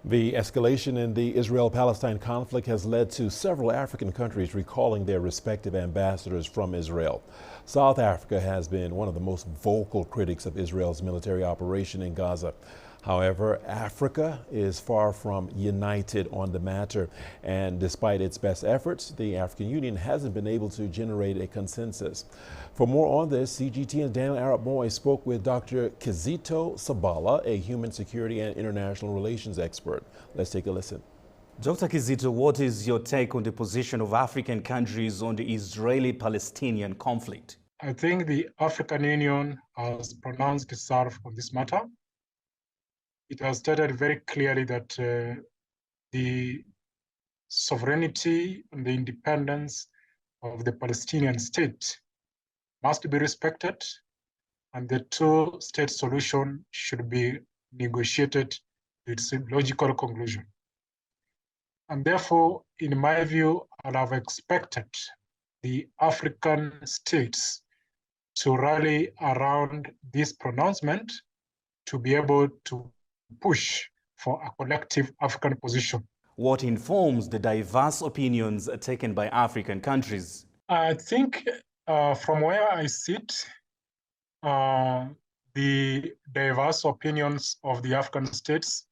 The escalation in the Israel-Palestine conflict has led to several African countries recalling their respective ambassadors from Israel. South Africa has been one of the most vocal critics of Israel's military operation in Gaza. However, Africa is far from united on the matter, and despite its best efforts, the African Union hasn't been able to generate a consensus. For more on this, CGTN's Daniel Arab Moy spoke with Dr. Kizito Sabala, a human security and international relations expert. Let's take a listen. Dr. Kizito, what is your take on the position of African countries on the Israeli-Palestinian conflict? I think the African Union has pronounced itself on this matter. It has stated very clearly that the sovereignty and the independence of the Palestinian state must be respected, and the two-state solution should be negotiated to its logical conclusion. And therefore, in my view, I have expected the African states to rally around this pronouncement to be able to push for a collective African position. What informs the diverse opinions taken by African countries? I think from where I sit, the diverse opinions of the African states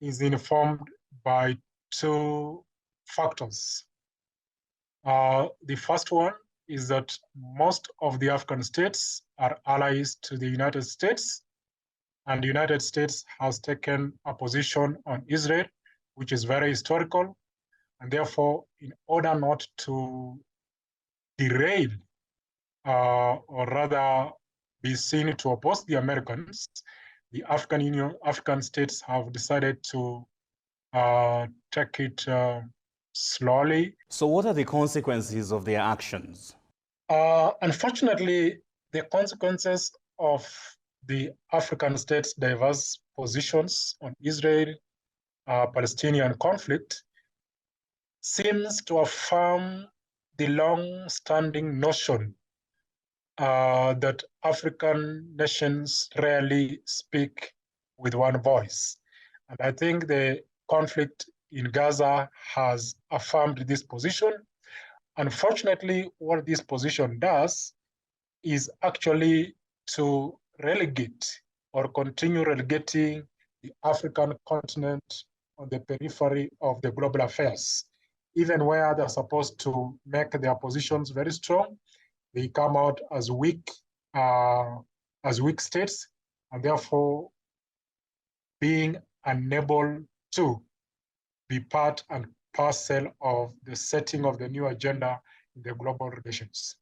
is informed by two factors. The first one is that most of the African states are allies to the United States, and the United States has taken a position on Israel, which is very historical, and therefore, in order not to derail or rather be seen to oppose the Americans, the African states have decided to take it slowly. So what are the consequences of their actions? Unfortunately, the consequences of the African states' diverse positions on Israel-Palestinian conflict seems to affirm the long-standing notion that African nations rarely speak with one voice. And I think the conflict in Gaza has affirmed this position. Unfortunately, what this position does is actually to relegate or continue relegating the African continent on the periphery of the global affairs. Even where they're supposed to make their positions very strong, they come out as weak states, and therefore being unable to be part and parcel of the setting of the new agenda in the global relations.